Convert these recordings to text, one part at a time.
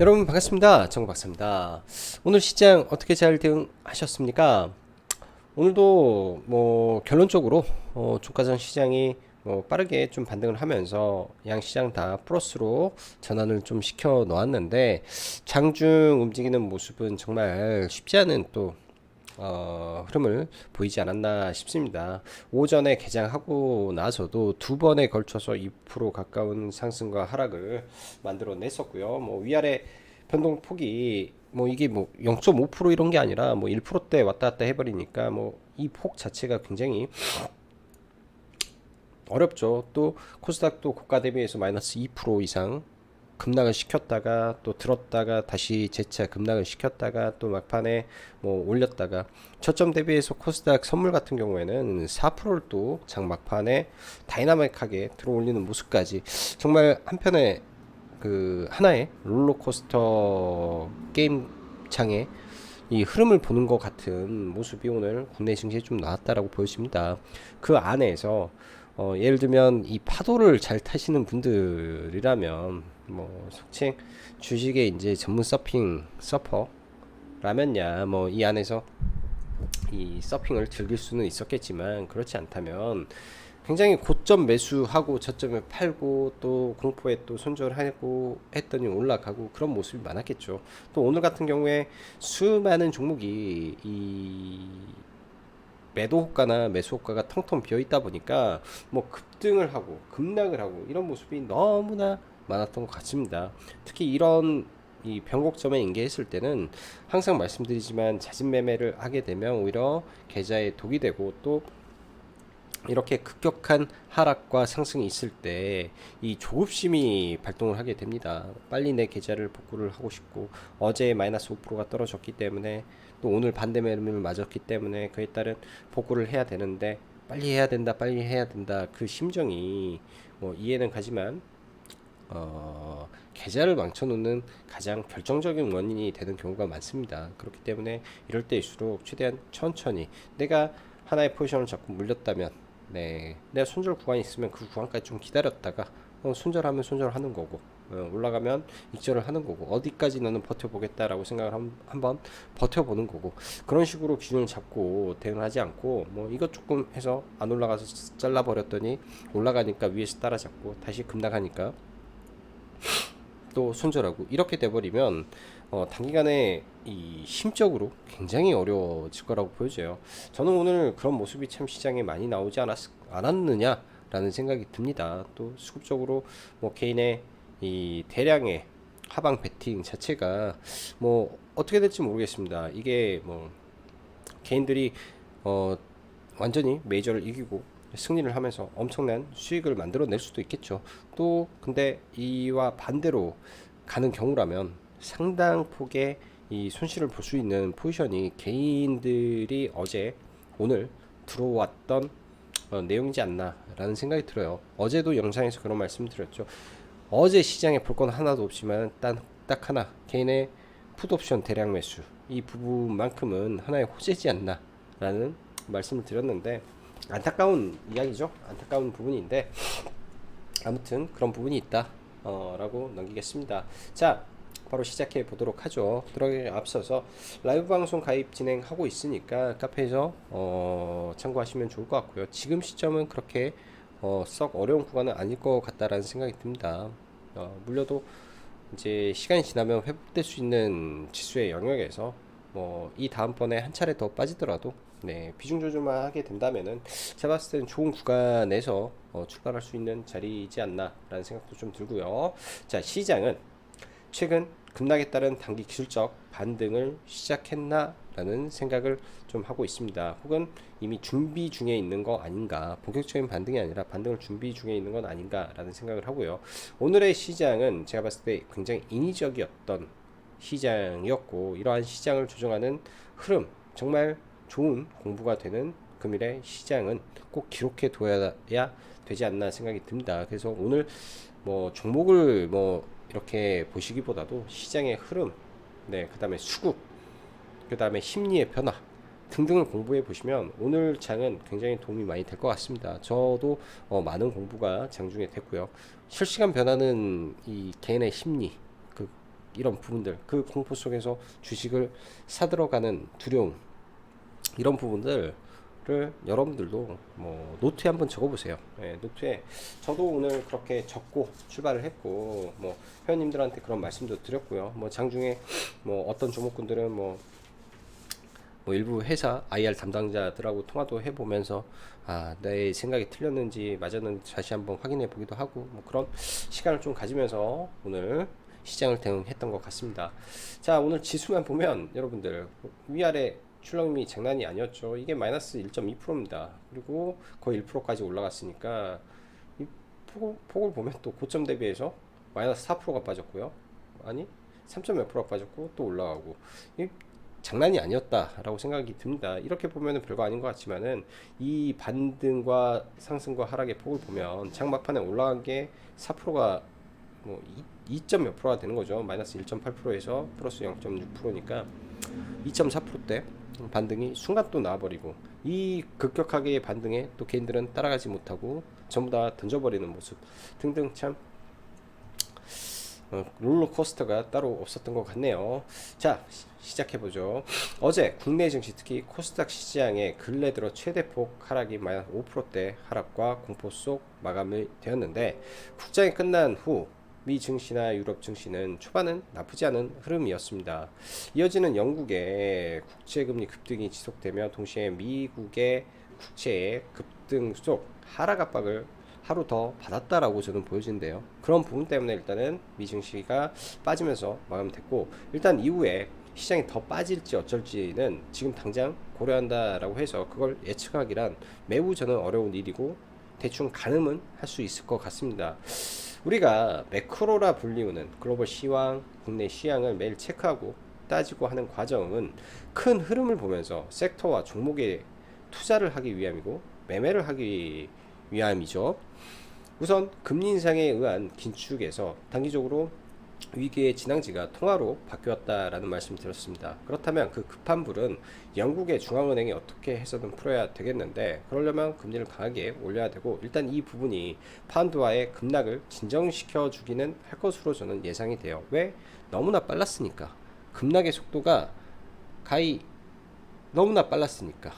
여러분 반갑습니다. 정박사입니다. 오늘 시장 어떻게 잘 대응하셨습니까? 오늘도 뭐 결론적으로 주가전 시장이 빠르게 좀 반등을 하면서 양시장 다 플러스로 전환을 좀 시켜 놓았는데 장중 움직이는 모습은 정말 쉽지 않은 또 흐름을 보이지 않았나 싶습니다. 오전에 개장하고 나서도 두 번에 걸쳐서 2% 가까운 상승과 하락을 만들어냈었고요. 뭐 위아래 변동폭이 뭐 이게 뭐 0.5% 이런 게 아니라 뭐 1%대 왔다 갔다 해버리니까 뭐 이 폭 자체가 굉장히 어렵죠. 또 코스닥도 고가 대비해서 마이너스 2% 이상 급락을 시켰다가 또 들었다가 다시 재차 급락을 시켰다가 또 막판에 뭐 올렸다가 저점 대비해서 코스닥 선물 같은 경우에는 4%를 또 장 막판에 다이나믹하게 들어올리는 모습까지 정말 한편에 그 하나의 롤러코스터 게임 장에 이 흐름을 보는 것 같은 모습이 오늘 국내 증시에 좀 나왔다라고 보여집니다. 그 안에서 예를 들면 이 파도를 잘 타시는 분들이라면 뭐 속칭 주식의 이제 전문 서핑 서퍼라면야 뭐 이 안에서 이 서핑을 즐길 수는 있었겠지만 그렇지 않다면 굉장히 고점 매수하고 저점에 팔고 또 공포에 또 손절하고 했더니 올라가고 그런 모습이 많았겠죠. 또 오늘 같은 경우에 수많은 종목이 이 매도 호가나 매수 호가가 텅텅 비어 있다 보니까 뭐 급등을 하고 급락을 하고 이런 모습이 너무나 많았던 것 같습니다. 특히 이런 이 변곡점에 인계했을 때는 항상 말씀드리지만 잦은 매매를 하게 되면 오히려 계좌에 독이 되고 또 이렇게 급격한 하락과 상승이 있을 때 이 조급심이 발동을 하게 됩니다. 빨리 내 계좌를 복구를 하고 싶고 어제 마이너스 5%가 떨어졌기 때문에 또 오늘 반대 매매를 맞았기 때문에 그에 따른 복구를 해야 되는데 빨리 해야 된다 빨리 해야 된다 그 심정이 뭐 이해는 가지만 계좌를 망쳐놓는 가장 결정적인 원인이 되는 경우가 많습니다. 그렇기 때문에 이럴 때일수록 최대한 천천히 내가 하나의 포지션을 잡고 물렸다면 네, 내가 손절 구간이 있으면 그 구간까지 좀 기다렸다가 손절하면 손절하는 거고 올라가면 익절을 하는 거고 어디까지 너는 버텨보겠다라고 생각을 한번 버텨보는 거고 그런 식으로 기준을 잡고 대응하지 않고 뭐 이것 조금 해서 안 올라가서 잘라버렸더니 올라가니까 위에서 따라잡고 다시 급락하니까 또 손절하고 이렇게 돼버리면 단기간에 이 심적으로 굉장히 어려워질 거라고 보여져요. 저는 오늘 그런 모습이 참 시장에 많이 나오지 않았느냐라는 생각이 듭니다. 또 수급적으로 뭐 개인의 이 대량의 하방 베팅 자체가 뭐 어떻게 될지 모르겠습니다. 이게 뭐 개인들이 어 완전히 메이저를 이기고 승리를 하면서 엄청난 수익을 만들어낼 수도 있겠죠. 또 근데 이와 반대로 가는 경우라면 상당 폭의 이 손실을 볼 수 있는 포지션이 개인들이 어제 오늘 들어왔던 내용이지 않나라는 생각이 들어요. 어제도 영상에서 그런 말씀 드렸죠. 어제 시장에 볼 건 하나도 없지만 딱 하나 개인의 풋옵션 대량 매수 이 부분만큼은 하나의 호재지 않나라는 말씀을 드렸는데 안타까운 이야기죠. 안타까운 부분인데 아무튼 그런 부분이 있다 라고 넘기겠습니다. 자, 바로 시작해 보도록 하죠. 들어가기 앞서서 라이브 방송 가입 진행하고 있으니까 카페에서 참고하시면 좋을 것 같고요. 지금 시점은 그렇게 썩 어려운 구간은 아닐 것 같다라는 생각이 듭니다. 물려도 이제 시간이 지나면 회복될 수 있는 지수의 영역에서 뭐 이 다음번에 한 차례 더 빠지더라도 네, 비중 조절만 하게 된다면은 제가 봤을 때는 좋은 구간에서 출발할 수 있는 자리이지 않나라는 생각도 좀 들고요. 자, 시장은 최근 급락에 따른 단기 기술적 반등을 시작했나라는 생각을 좀 하고 있습니다. 혹은 이미 준비 중에 있는 거 아닌가, 본격적인 반등이 아니라 반등을 준비 중에 있는 건 아닌가라는 생각을 하고요. 오늘의 시장은 제가 봤을 때 굉장히 인위적이었던 시장이었고 이러한 시장을 조정하는 흐름 정말 좋은 공부가 되는 금일의 시장은 꼭 기록해 둬야 되지 않나 생각이 듭니다. 그래서 오늘 뭐 종목을 뭐 이렇게 보시기보다도 시장의 흐름, 네, 그 다음에 수급, 그 다음에 심리의 변화 등등을 공부해 보시면 오늘 장은 굉장히 도움이 많이 될 것 같습니다. 저도 많은 공부가 장중에 됐고요. 실시간 변화는 이 개인의 심리, 그 이런 부분들, 그 공포 속에서 주식을 사들어가는 두려움, 이런 부분들을 여러분들도 뭐 노트에 한번 적어보세요. 예, 노트에 저도 오늘 그렇게 적고 출발을 했고, 뭐 회원님들한테 그런 말씀도 드렸고요. 뭐 장중에 뭐 어떤 종목군들은 뭐 일부 회사 IR 담당자들하고 통화도 해보면서 내 생각이 틀렸는지 맞았는지 다시 한번 확인해 보기도 하고, 뭐 그런 시간을 좀 가지면서 오늘 시장을 대응했던 것 같습니다. 자, 오늘 지수만 보면 여러분들 위아래 출렁임이 장난이 아니었죠. 이게 마이너스 1.2%입니다. 그리고 거의 1%까지 올라갔으니까 이 폭을 보면 또 고점 대비해서 마이너스 4%가 빠졌고요. 아니 3. 몇 프로가 빠졌고 또 올라가고, 이 장난이 아니었다라고 생각이 듭니다. 이렇게 보면은 별거 아닌 것 같지만은 이 반등과 상승과 하락의 폭을 보면 장 막판에 올라간 게 4%가 뭐 2점 몇 프로가 되는 거죠. 마이너스 1.8%에서 플러스 0.6%니까 2.4%대 반등이 순간 또 나와버리고, 이 급격하게 반등에 또 개인들은 따라가지 못하고 전부 다 던져버리는 모습 등등, 참 롤러코스터가 따로 없었던 것 같네요. 자, 시작해보죠. 어제 국내 증시, 특히 코스닥 시장의 근래 들어 최대폭 하락이 마이너스 5%대 하락과 공포 속 마감이 되었는데, 국장이 끝난 후 미 증시나 유럽 증시는 초반은 나쁘지 않은 흐름이었습니다. 이어지는 영국의 국채금리 급등이 지속되며 동시에 미국의 국채의 급등 속 하락 압박을 하루 더 받았다라고 저는 보여지는데요. 그런 부분 때문에 일단은 미 증시가 빠지면서 마감됐고, 일단 이후에 시장이 더 빠질지 어쩔지는 지금 당장 고려한다라고 해서 그걸 예측하기란 매우 저는 어려운 일이고, 대충 가늠은 할 수 있을 것 같습니다. 우리가 매크로라 불리우는 글로벌 시황, 국내 시황을 매일 체크하고 따지고 하는 과정은 큰 흐름을 보면서 섹터와 종목에 투자를 하기 위함이고 매매를 하기 위함이죠. 우선 금리 인상에 의한 긴축에서 단기적으로 위기의 진앙지가 통화로 바뀌었다라는 말씀 드렸습니다. 그렇다면 그 급한 불은 영국의 중앙은행이 어떻게 해서든 풀어야 되겠는데, 그러려면 금리를 강하게 올려야 되고, 일단 이 부분이 파운드화의 급락을 진정시켜 주기는 할 것으로 저는 예상이 돼요. 왜? 너무나 빨랐으니까. 급락의 속도가 가히 너무나 빨랐으니까.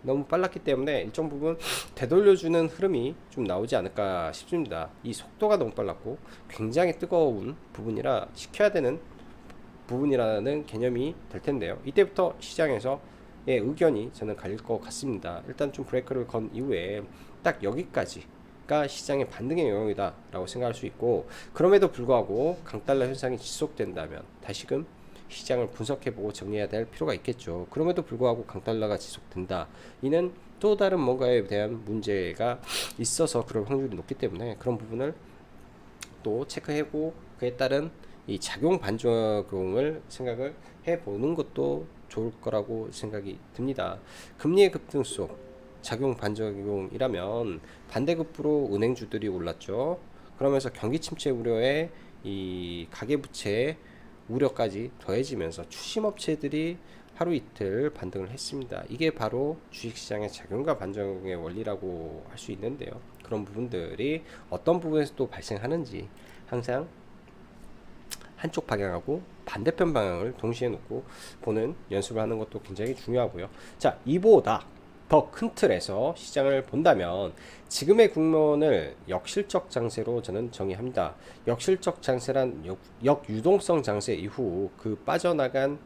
너무 빨랐기 때문에 일정 부분 되돌려주는 흐름이 좀 나오지 않을까 싶습니다. 이 속도가 너무 빨랐고 굉장히 뜨거운 부분이라 지켜야 되는 부분이라는 개념이 될 텐데요. 이때부터 시장에서 의견이 저는 갈릴 것 같습니다. 일단 좀 브레이크를 건 이후에 딱 여기까지가 시장의 반등의 영역이다 라고 생각할 수 있고, 그럼에도 불구하고 강달러 현상이 지속된다면 다시금 시장을 분석해보고 정리해야 될 필요가 있겠죠. 그럼에도 불구하고 강달러가 지속된다, 이는 또 다른 뭔가에 대한 문제가 있어서 그럴 확률이 높기 때문에 그런 부분을 또 체크하고 그에 따른 이 작용 반작용을 생각을 해보는 것도 좋을 거라고 생각이 듭니다. 금리의 급등 속 작용 반작용이라면 반대급부로 은행주들이 올랐죠. 그러면서 경기 침체 우려에 이 가계부채 우려까지 더해지면서 추심업체들이 하루 이틀 반등을 했습니다. 이게 바로 주식시장의 작용과 반작용의 원리라고 할 수 있는데요. 그런 부분들이 어떤 부분에서 또 발생하는지 항상 한쪽 방향하고 반대편 방향을 동시에 놓고 보는 연습을 하는 것도 굉장히 중요하고요. 자, 이보다 더 큰 틀에서 시장을 본다면 지금의 국면을 역실적 장세로 저는 정의합니다. 역실적 장세란 역유동성 장세 이후 그 빠져나간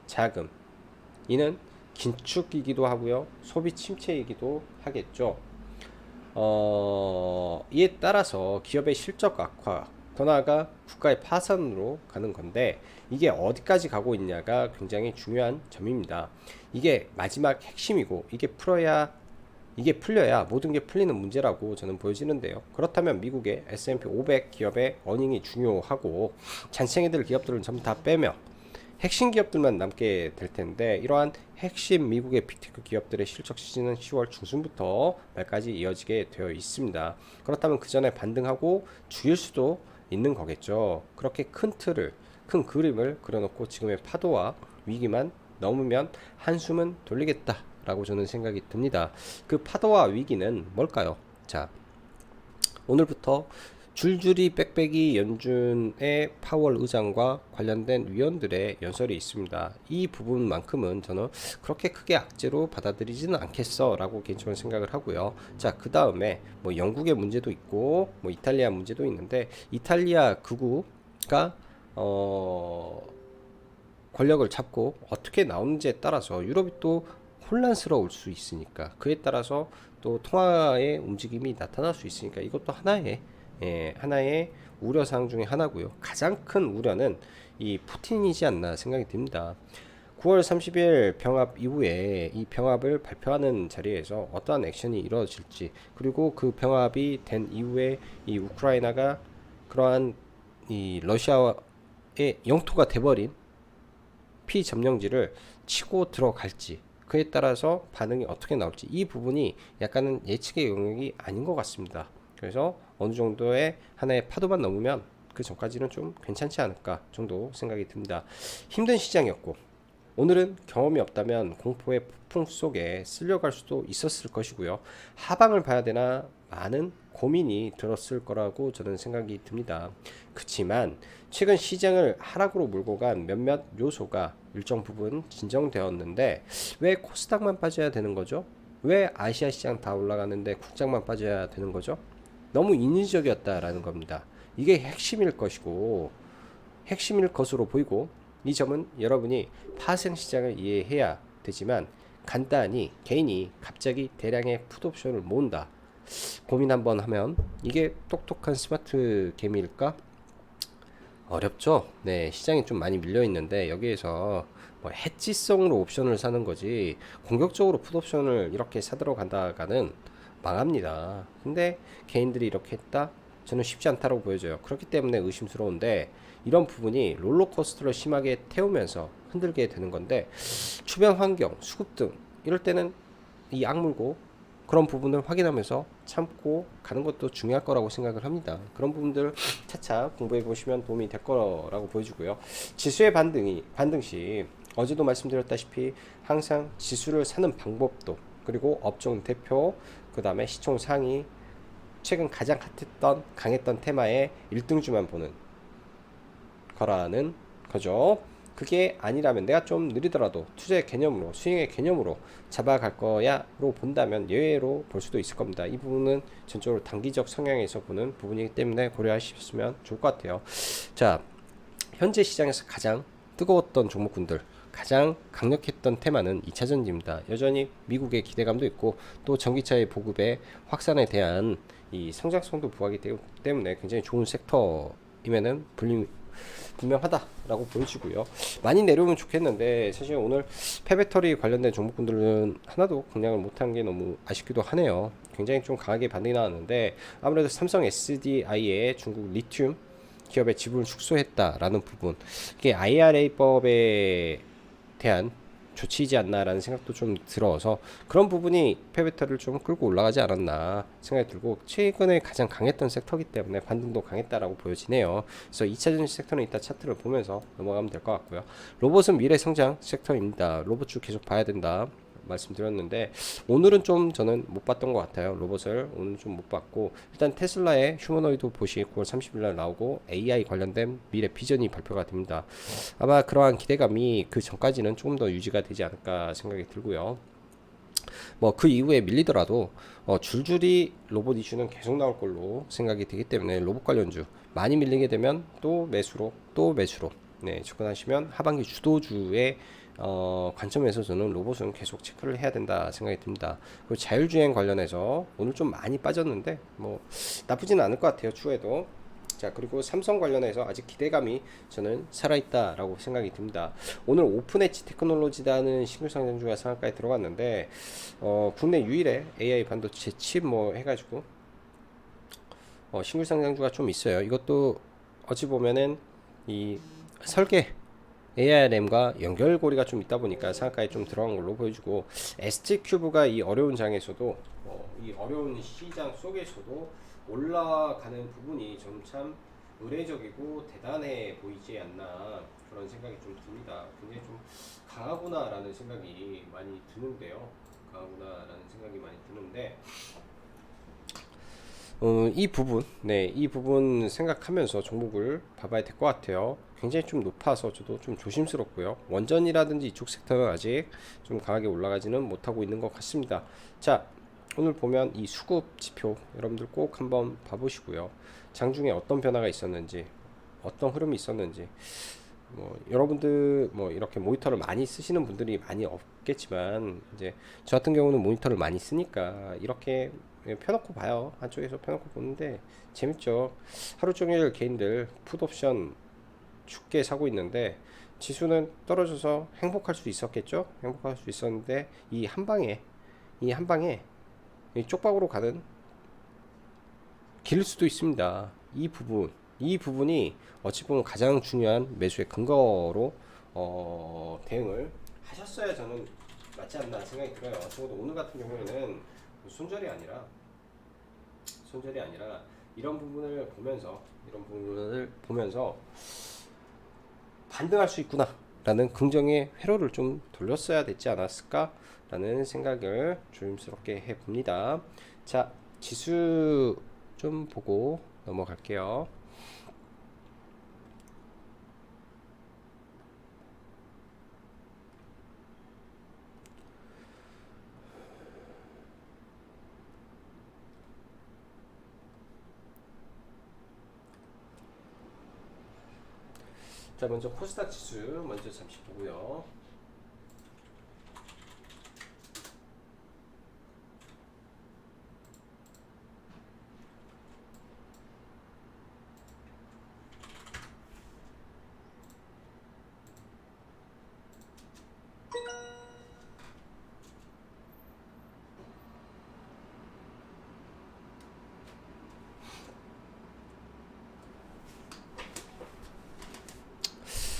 자금, 이는 긴축이기도 하고요, 소비 침체이기도 하겠죠. 이에 따라서 기업의 실적 악화, 더 나아가 국가의 파산으로 가는 건데, 이게 어디까지 가고 있냐가 굉장히 중요한 점입니다. 이게 마지막 핵심이고, 이게 풀려야 모든 게 풀리는 문제라고 저는 보여지는데요. 그렇다면 미국의 S&P 500 기업의 어닝이 중요하고 잔챙이들 기업들은 전부 다 빼며 핵심 기업들만 남게 될 텐데, 이러한 핵심 미국의 빅테크 기업들의 실적 시즌은 10월 중순부터 말까지 이어지게 되어 있습니다. 그렇다면 그 전에 반등하고 죽일 수도 있는 거겠죠. 그렇게 큰 틀을, 큰 그림을 그려놓고 지금의 파도와 위기만 넘으면 한숨은 돌리겠다 라고 저는 생각이 듭니다. 그 파도와 위기는 뭘까요? 자, 오늘부터 줄줄이 빽빽이 연준의 파월 의장과 관련된 위원들의 연설이 있습니다. 이 부분만큼은 저는 그렇게 크게 악재로 받아들이지는 않겠어 라고 개인적으로 생각을 하고요. 자, 그 다음에 뭐 영국의 문제도 있고 뭐 이탈리아 문제도 있는데, 이탈리아 극우가 권력을 잡고 어떻게 나오는지에 따라서 유럽이 또 혼란스러울 수 있으니까, 그에 따라서 또 통화의 움직임이 나타날 수 있으니까 이것도 하나의 우려사항 중에 하나고요. 가장 큰 우려는 이 푸틴이지 않나 생각이 듭니다. 9월 30일 병합 이후에 이 병합을 발표하는 자리에서 어떠한 액션이 이루어질지, 그리고 그 병합이 된 이후에 이 우크라이나가 그러한 이 러시아의 영토가 돼버린 피점령지를 치고 들어갈지, 그에 따라서 반응이 어떻게 나올지, 이 부분이 약간은 예측의 영역이 아닌 것 같습니다. 그래서 어느 정도의 하나의 파도만 넘으면 그 전까지는 좀 괜찮지 않을까 정도 생각이 듭니다. 힘든 시장이었고, 오늘은 경험이 없다면 공포의 폭풍 속에 쓸려갈 수도 있었을 것이고요. 하방을 봐야 되나 많은 고민이 들었을 거라고 저는 생각이 듭니다. 그렇지만 최근 시장을 하락으로 몰고 간 몇몇 요소가 일정 부분 진정되었는데, 왜 코스닥만 빠져야 되는 거죠? 왜 아시아 시장 다 올라가는데 국장만 빠져야 되는 거죠? 너무 인위적이었다라는 겁니다. 이게 핵심일 것이고 핵심일 것으로 보이고, 이 점은 여러분이 파생 시장을 이해해야 되지만, 간단히 개인이 갑자기 대량의 풋옵션을 모은다 고민 한번 하면 이게 똑똑한 스마트 개미일까? 어렵죠. 네, 시장이 좀 많이 밀려 있는데 여기에서 뭐 해지성으로 옵션을 사는 거지 공격적으로 풋옵션을 이렇게 사들어 간다가는 망합니다. 근데 개인들이 이렇게 했다? 저는 쉽지 않다고 보여져요. 그렇기 때문에 의심스러운데, 이런 부분이 롤러코스터를 심하게 태우면서 흔들게 되는 건데, 주변 환경, 수급 등 이럴 때는 이 악물고 그런 부분을 확인하면서 참고 가는 것도 중요할 거라고 생각을 합니다. 그런 부분들 차차 공부해 보시면 도움이 될 거라고 보여지고요. 지수의 반등 시 어제도 말씀드렸다시피 항상 지수를 사는 방법도, 그리고 업종 대표, 그 다음에 시총 상위, 최근 가장 강했던 테마의 1등주만 보는 거라는 거죠. 그게 아니라면 내가 좀 느리더라도 투자의 개념으로, 스윙의 개념으로 잡아갈 거야로 본다면 예외로 볼 수도 있을 겁니다. 이 부분은 전적으로 단기적 성향에서 보는 부분이기 때문에 고려하셨으면 좋을 것 같아요. 자, 현재 시장에서 가장 뜨거웠던 종목군들, 가장 강력했던 테마는 2차전지입니다. 여전히 미국의 기대감도 있고, 또 전기차의 보급의 확산에 대한 이 성장성도 부각이 되기 때문에 굉장히 좋은 섹터임에는 분명하다라고 보여지고요. 많이 내려오면 좋겠는데, 사실 오늘 폐배터리 관련된 종목군들은 하나도 공략을 못한 게 너무 아쉽기도 하네요. 굉장히 좀 강하게 반등이 나왔는데, 아무래도 삼성 SDI의 중국 리튬 기업의 지분을 축소했다라는 부분, 이게 IRA법에 대한 조치이지 않나라는 생각도 좀 들어서, 그런 부분이 폐배터리를 좀 끌고 올라가지 않았나 생각이 들고, 최근에 가장 강했던 섹터이기 때문에 반등도 강했다라고 보여지네요. 그래서 2차전지 섹터는 이따 차트를 보면서 넘어가면 될 것 같고요. 로봇은 미래 성장 섹터입니다. 로봇주 계속 봐야 된다 말씀드렸는데, 오늘은 좀 저는 못 봤던 것 같아요. 로봇을 오늘 좀 못 봤고, 일단 테슬라의 휴머노이드 봇이 9월 30일 날 나오고 AI 관련된 미래 비전이 발표가 됩니다. 아마 그러한 기대감이 그 전까지는 조금 더 유지가 되지 않을까 생각이 들고요. 뭐 그 이후에 밀리더라도 줄줄이 로봇 이슈는 계속 나올 걸로 생각이 되기 때문에, 로봇 관련주 많이 밀리게 되면 또 매수로 네, 접근하시면 하반기 주도주의 관점에서 저는 로봇은 계속 체크를 해야 된다 생각이 듭니다. 그리고 자율주행 관련해서 오늘 좀 많이 빠졌는데 뭐 나쁘진 않을 것 같아요, 추후에도. 자, 그리고 삼성 관련해서 아직 기대감이 저는 살아있다라고 생각이 듭니다. 오늘 오픈엣지 테크놀로지라는 신규 상장주가 상한가에 들어갔는데, 국내 유일의 AI 반도체 칩 뭐 해가지고 신규 상장주가 좀 있어요. 이것도 어찌 보면은 이 설계 ARM과 연결고리가 좀 있다 보니까 상한가에 좀 들어간 걸로 보여주고, ST큐브가 이 어려운 장에서도 이 어려운 시장 속에서도 올라가는 부분이 좀 참 의례적이고 대단해 보이지 않나 그런 생각이 좀 듭니다. 굉장히 좀 강하구나라는 생각이 많이 드는데요. 이 부분 생각하면서 종목을 봐봐야 될 것 같아요. 굉장히 좀 높아서 저도 좀 조심스럽고요. 원전이라든지 이쪽 섹터는 아직 좀 강하게 올라가지는 못하고 있는 것 같습니다. 자, 오늘 보면 이 수급 지표 여러분들 꼭 한번 봐보시고요. 장중에 어떤 변화가 있었는지, 어떤 흐름이 있었는지, 여러분들 이렇게 모니터를 많이 쓰시는 분들이 많이 없겠지만 이제 저 같은 경우는 모니터를 많이 쓰니까 이렇게 펴놓고 봐요. 한쪽에서 펴놓고 보는데 재밌죠. 하루 종일 개인들 풋옵션 죽게 사고 있는데 지수는 떨어져서 행복할 수 있었겠죠. 행복할 수 있었는데 이 한 방에 이 쪽박으로 가는 길 수도 있습니다. 이 부분이 어찌 보면 가장 중요한 매수의 근거로 대응을 하셨어야 저는 맞지 않나 생각이 들어요. 적어도 오늘 같은 경우에는 손절이 아니라 이런 부분을 보면서 반등할 수 있구나 라는 긍정의 회로를 좀 돌렸어야 됐지 않았을까 라는 생각을 조심스럽게 해봅니다. 자, 지수 좀 보고 넘어갈게요. 자, 먼저 코스닥 지수 먼저 잠시 보고요.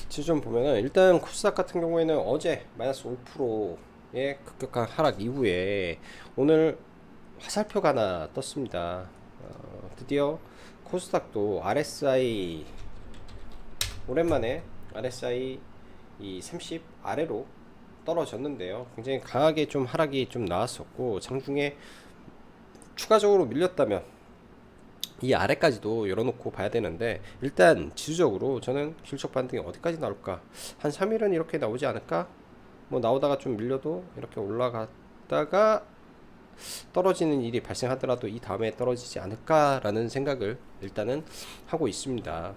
지수 좀 보면은 일단 코스닥 같은 경우에는 어제 마이너스 5%의 급격한 하락 이후에 오늘 화살표가 하나 떴습니다. 드디어 코스닥도 RSI 오랜만에 RSI 이 30 아래로 떨어졌는데요. 굉장히 강하게 좀 하락이 좀 나왔었고 장중에 추가적으로 밀렸다면 이 아래까지도 열어놓고 봐야 되는데 일단 지수적으로 저는 실적 반등이 어디까지 나올까 한 3일은 이렇게 나오지 않을까 나오다가 좀 밀려도 이렇게 올라갔다가 떨어지는 일이 발생하더라도 이 다음에 떨어지지 않을까라는 생각을 일단은 하고 있습니다.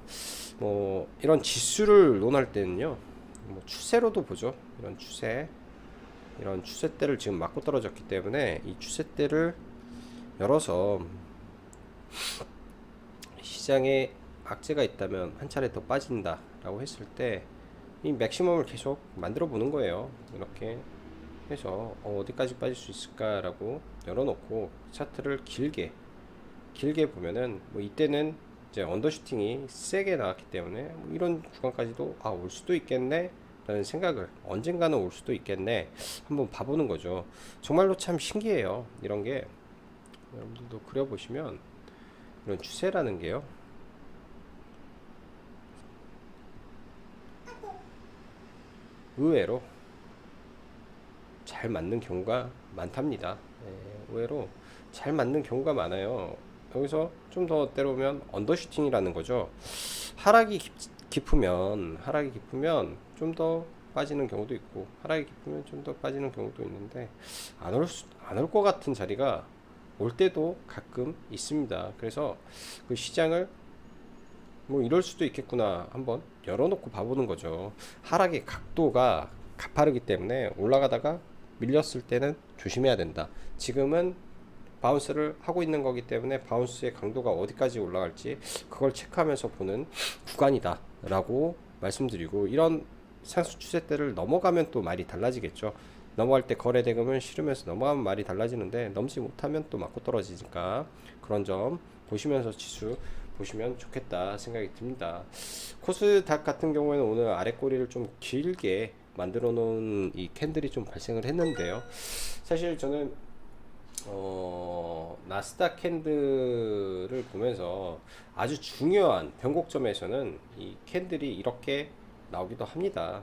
이런 지수를 논할 때는요, 추세로도 보죠. 이런 추세대를 지금 맞고 떨어졌기 때문에 이 추세대를 열어서 시장에 악재가 있다면 한 차례 더 빠진다라고 했을 때 이 맥시멈을 계속 만들어 보는 거예요. 이렇게 해서 어디까지 빠질 수 있을까라고 열어놓고 차트를 길게 보면은 이때는 이제 언더슈팅이 세게 나왔기 때문에 이런 구간까지도 올 수도 있겠네 라는 생각을 언젠가는 올 수도 있겠네 한번 봐보는 거죠. 정말로 참 신기해요. 이런 게 여러분들도 그려보시면 이런 추세라는 게요, 의외로 잘 맞는 경우가 많답니다. 의외로 잘 맞는 경우가 많아요. 여기서 좀 더 때려보면 언더슈팅이라는 거죠. 하락이 깊으면 좀 더 빠지는 경우도 있고 하락이 깊으면 좀 더 빠지는 경우도 있는데 안 올 것 같은 자리가 올 때도 가끔 있습니다. 그래서 그 시장을 이럴 수도 있겠구나 한번 열어놓고 봐보는 거죠. 하락의 각도가 가파르기 때문에 올라가다가 밀렸을 때는 조심해야 된다. 지금은 바운스를 하고 있는 거기 때문에 바운스의 강도가 어디까지 올라갈지 그걸 체크하면서 보는 구간이다 라고 말씀드리고, 이런 상승 추세대를 넘어가면 또 말이 달라지겠죠. 넘어갈 때 거래 대금을 실으면서 넘어가면 말이 달라지는데 넘지 못하면 또 맞고 떨어지니까 그런 점 보시면서 지수 보시면 좋겠다 생각이 듭니다. 코스닥 같은 경우에는 오늘 아래 꼬리를 좀 길게 만들어 놓은 이 캔들이 좀 발생을 했는데요. 사실 저는 나스닥 캔들을 보면서 아주 중요한 변곡점에서는 이 캔들이 이렇게 나오기도 합니다.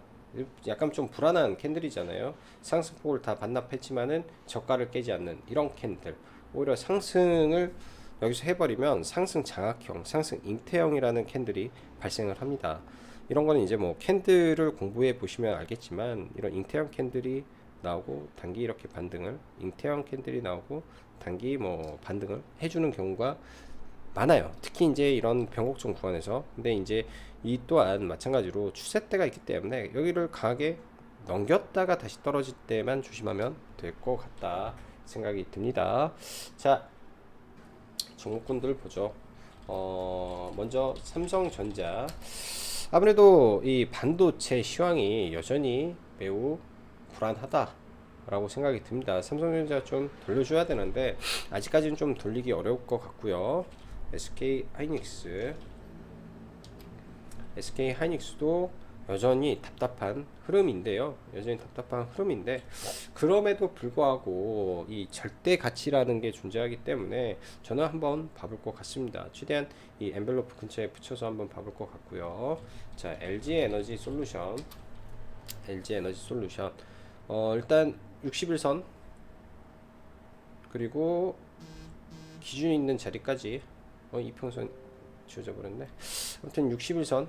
약간 좀 불안한 캔들이잖아요. 상승폭을 다 반납했지만은 저가를 깨지 않는 이런 캔들, 오히려 상승을 여기서 해버리면 상승 장악형, 상승 잉태형이라는 캔들이 발생을 합니다. 이런 거는 이제 뭐 캔들을 공부해 보시면 알겠지만 이런 잉태형 캔들이 나오고 단기 이렇게 반등을, 잉태형 캔들이 나오고 단기 뭐 반등을 해주는 경우가 많아요. 특히 이제 이런 변곡점 구간에서. 근데 이제 이 또한 마찬가지로 추세대가 있기 때문에 여기를 강하게 넘겼다가 다시 떨어질 때만 조심하면 될 것 같다 생각이 듭니다. 자, 종목군들 보죠. 먼저 삼성전자. 아무래도 이 반도체 시황이 여전히 매우 불안하다라고 생각이 듭니다. 삼성전자 좀 돌려줘야 되는데 아직까지는 좀 돌리기 어려울 것 같고요. SK 하이닉스도 여전히 답답한 흐름인데요. 여전히 답답한 흐름인데 그럼에도 불구하고 이 절대 가치라는 게 존재하기 때문에 저는 한번 봐볼 것 같습니다. 최대한 이 엔벨로프 근처에 붙여서 한번 봐볼 것 같고요. 자, LG 에너지 솔루션. 일단 61선 그리고 기준 있는 자리까지 이평선 지워져 버렸네. 아무튼 61선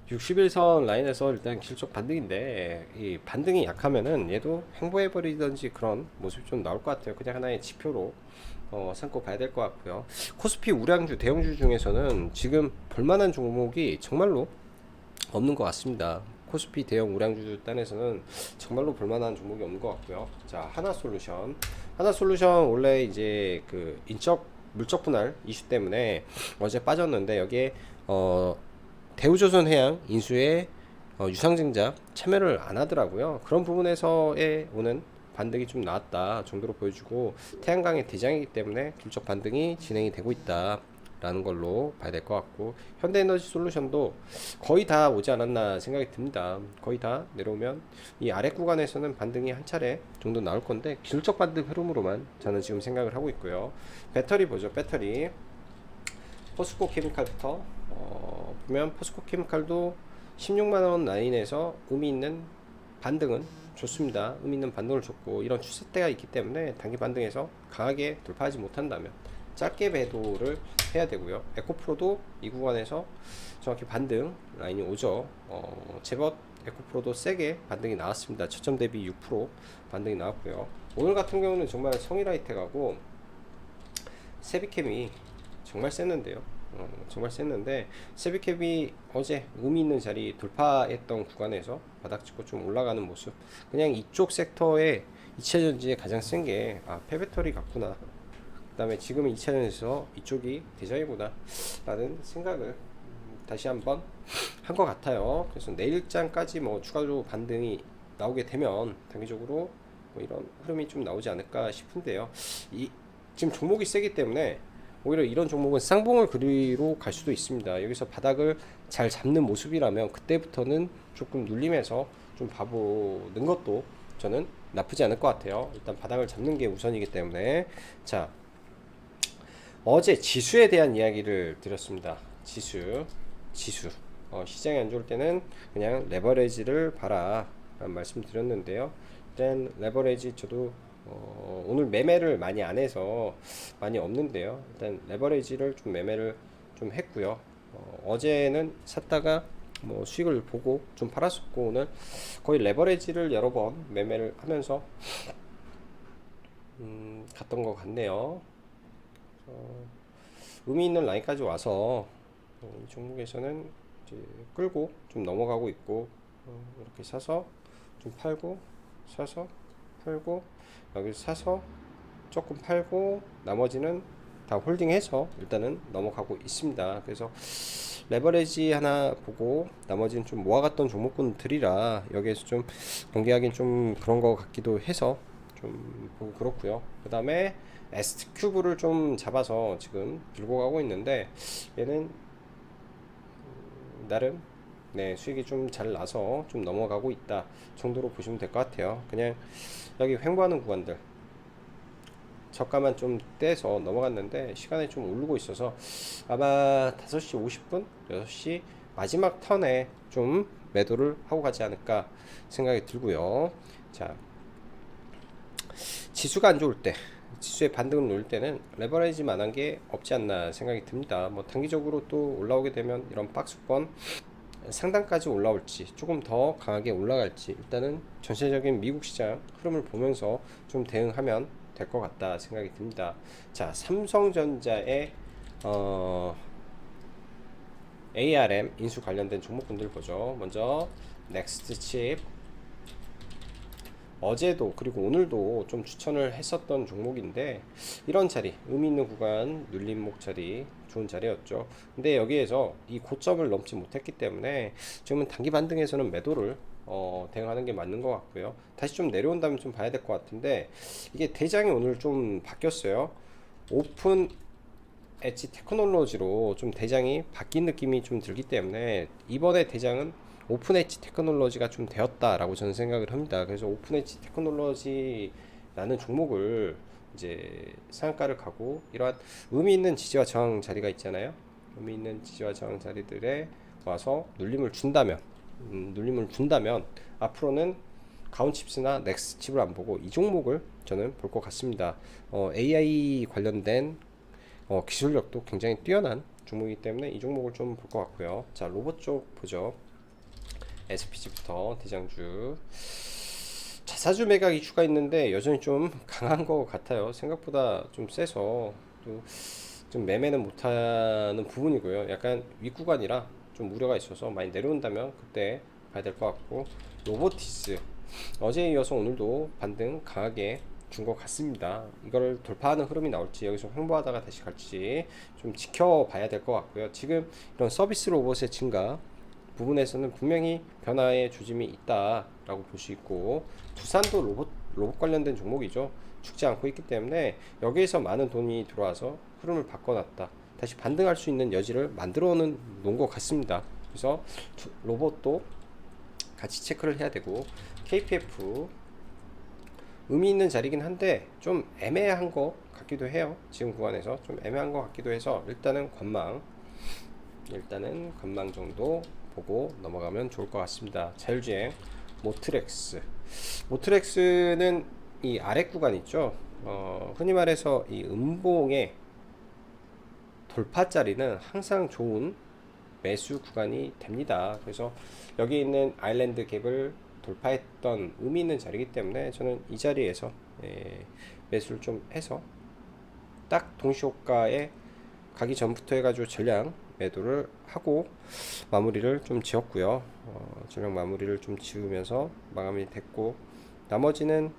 61선 라인에서 일단 실적 반등인데 이 반등이 약하면은 얘도 횡보해 버리던지 그런 모습이 좀 나올 것 같아요. 그냥 하나의 지표로 삼고 봐야 될 것 같고요. 코스피 우량주 대형주 중에서는 지금 볼만한 종목이 정말로 없는 것 같습니다. 코스피 대형 우량주 단에서는 정말로 볼만한 종목이 없는 것 같고요. 자, 하나솔루션 원래 이제 그 인적 물적 분할 이슈 때문에 어제 빠졌는데 여기에 대우조선해양 인수에 유상증자 참여를 안 하더라고요. 그런 부분에서의 오는 반등이 좀 나왔다 정도로 보여주고 태양광의 대장이기 때문에 균적 반등이 진행이 되고 있다 라는 걸로 봐야 될 것 같고 현대에너지 솔루션도 거의 다 오지 않았나 생각이 듭니다. 거의 다 내려오면 이 아래 구간에서는 반등이 한 차례 정도 나올 건데 기술적 반등 흐름으로만 저는 지금 생각을 하고 있고요. 배터리 보죠. 배터리 포스코 케미칼부터 보면 포스코 케미칼도 16만원 라인에서 의미 있는 반등은 좋습니다. 의미 있는 반등을 줬고 이런 추세대가 있기 때문에 단기 반등에서 강하게 돌파하지 못한다면 짧게 배도를 해야 되고요. 에코프로도 이 구간에서 정확히 반등 라인이 오죠. 제법 에코프로도 세게 반등이 나왔습니다. 초점 대비 6% 반등이 나왔고요. 오늘 같은 경우는 정말 성일하이텍하고 세비캠이 정말 셌는데요. 정말 셌는데 세비캡이 어제 의미 있는 자리 돌파했던 구간에서 바닥 찍고 좀 올라가는 모습. 그냥 이쪽 섹터의 2차전지에 가장 센 게 폐배터리 같구나. 그 다음에 지금은 2차전지에서 이쪽이 대장이구나 라는 생각을 다시 한번 한 것 같아요. 그래서 내일장까지 뭐 추가적으로 반등이 나오게 되면 단기적으로 뭐 이런 흐름이 좀 나오지 않을까 싶은데요. 지금 종목이 세기 때문에 오히려 이런 종목은 쌍봉을 그리로 갈 수도 있습니다. 여기서 바닥을 잘 잡는 모습이라면 그때부터는 조금 눌림해서 좀 봐보는 것도 저는 나쁘지 않을 것 같아요. 일단 바닥을 잡는 게 우선이기 때문에. 자, 어제 지수에 대한 이야기를 드렸습니다. 지수 시장이 안 좋을 때는 그냥 레버리지를 봐라 라는 말씀 드렸는데요. 일단 레버리지 저도 오늘 매매를 많이 안 해서 많이 없는데요. 일단 레버리지를 좀 매매를 좀 했고요. 어제는 샀다가 뭐 수익을 보고 좀 팔았었고 오늘 거의 레버리지를 여러 번 매매를 하면서 갔던 것 같네요. 의미 있는 라인까지 와서 이 종목에서는 이제 끌고 좀 넘어가고 있고 이렇게 사서 좀 팔고 사서 팔고 여기서 사서 조금 팔고 나머지는 다 홀딩해서 일단은 넘어가고 있습니다. 그래서 레버리지 하나 보고 나머지는 좀 모아갔던 종목군들이라 여기에서 좀 공개하긴 좀 그런 거 같기도 해서 좀 보고 그렇고요. 그 다음에 에스트 큐브를 좀 잡아서 지금 들고 가고 있는데 얘는 나름 수익이 좀 잘 나서 좀 넘어가고 있다 정도로 보시면 될 것 같아요. 그냥 여기 횡보하는 구간들 저가만 좀 떼서 넘어갔는데 시간이 좀 오르고 있어서 아마 5시 50분, 6시 마지막 턴에 좀 매도를 하고 가지 않을까 생각이 들고요. 자, 지수가 안 좋을 때, 지수의 반등을 놓을 때는 레버리지만한 게 없지 않나 생각이 듭니다. 뭐 단기적으로 또 올라오게 되면 이런 박스권 상단까지 올라올지 조금 더 강하게 올라갈지 일단은 전체적인 미국 시장 흐름을 보면서 좀 대응하면 될 것 같다 생각이 듭니다. 자, 삼성전자의 ARM 인수 관련된 종목군들 보죠. 먼저 넥스트칩 어제도 그리고 오늘도 좀 추천을 했었던 종목인데 이런 자리 의미 있는 구간 눌림목 자리 좋은 자리였죠. 근데 여기에서 이 고점을 넘지 못했기 때문에 지금은 단기 반등에서는 매도를 대응하는 게 맞는 것 같고요. 다시 좀 내려온다면 좀 봐야 될 것 같은데 이게 대장이 오늘 좀 바뀌었어요. 오픈 엣지 테크놀로지로 좀 대장이 바뀐 느낌이 좀 들기 때문에 이번에 대장은 오픈 엣지 테크놀로지가 좀 되었다라고 저는 생각을 합니다. 그래서 오픈 엣지 테크놀로지라는 종목을 이제 상한가를 가고 이러한 의미 있는 지지와 저항 자리가 있잖아요. 의미 있는 지지와 저항 자리들에 와서 눌림을 준다면 앞으로는 가온칩스나 넥스칩을 안 보고 이 종목을 저는 볼 것 같습니다. AI 관련된 기술력도 굉장히 뛰어난 종목이기 때문에 이 종목을 좀 볼 것 같고요. 자, 로봇 쪽 보죠. SPG부터 대장주 자사주 매각 이슈가 있는데 여전히 좀 강한 것 같아요. 생각보다 좀 세서 좀 매매는 못하는 부분이고요. 약간 윗구간이라 좀 우려가 있어서 많이 내려온다면 그때 봐야 될 것 같고 로보티스 어제에 이어서 오늘도 반등 강하게 준 것 같습니다. 이걸 돌파하는 흐름이 나올지 여기서 횡보하다가 다시 갈지 좀 지켜봐야 될 것 같고요. 지금 이런 서비스 로봇의 증가 부분에서는 분명히 변화의 조짐이 있다라고 볼 수 있고 두산도 로봇 관련된 종목이죠. 죽지 않고 있기 때문에 여기에서 많은 돈이 들어와서 흐름을 바꿔놨다. 다시 반등할 수 있는 여지를 만들어 놓은 것 같습니다. 그래서 로봇도 같이 체크를 해야 되고 KPF 의미 있는 자리긴 한데 좀 애매한 것 같기도 해요. 지금 구간에서 좀 애매한 것 같기도 해서 일단은 관망 정도 보고 넘어가면 좋을 것 같습니다. 자율주행 모트렉스는 이 아래 구간 있죠. 흔히 말해서 이 음봉의 돌파 자리는 항상 좋은 매수 구간이 됩니다. 그래서 여기 있는 아일랜드 갭을 돌파했던 의미 있는 자리이기 때문에 저는 이 자리에서 매수를 좀 해서 딱 동시효과에 가기 전부터 해가지고 전량 매도를 하고 마무리를 좀 지었고요. 전량 마무리를 좀 지으면서 마감이 됐고 나머지는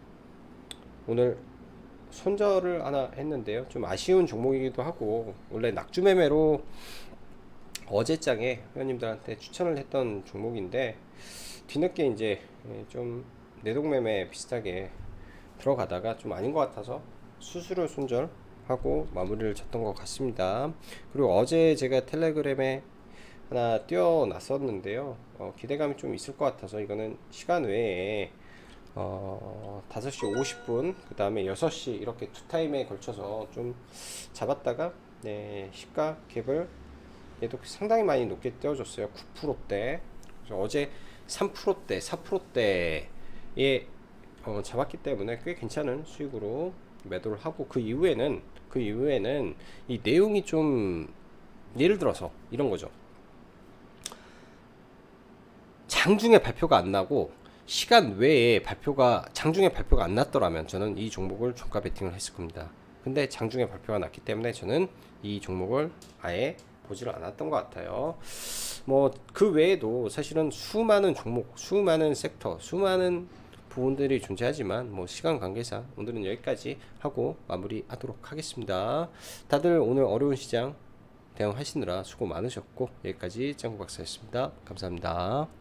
오늘 손절을 하나 했는데요. 좀 아쉬운 종목이기도 하고 원래 낙주 매매로 어제장에 회원님들한테 추천을 했던 종목인데 뒤늦게 이제 좀 내동매매 비슷하게 들어가다가 좀 아닌 것 같아서 수수료 손절하고 마무리를 쳤던 것 같습니다. 그리고 어제 제가 텔레그램에 하나 띄워놨었는데요. 기대감이 좀 있을 것 같아서 이거는 시간 외에 5시 50분 그 다음에 6시 이렇게 두 타임에 걸쳐서 좀 잡았다가 시가 갭을 얘도 상당히 많이 높게 떼어줬어요. 9%대. 그래서 어제 3%대, 4%대에 잡았기 때문에 꽤 괜찮은 수익으로 매도를 하고 그 이후에는 이 내용이 좀 예를 들어서 이런 거죠. 장중에 발표가 안 나고 시간 외에 장중에 발표가 안 났더라면 저는 이 종목을 종가 베팅을 했을 겁니다. 근데 장중에 발표가 났기 때문에 저는 이 종목을 아예 보지를 않았던 것 같아요. 뭐 그 외에도 사실은 수많은 종목, 수많은 섹터, 수많은 부분들이 존재하지만 뭐 시간 관계상 오늘은 여기까지 하고 마무리하도록 하겠습니다. 다들 오늘 어려운 시장 대응하시느라 수고 많으셨고 여기까지 짱구 박사였습니다. 감사합니다.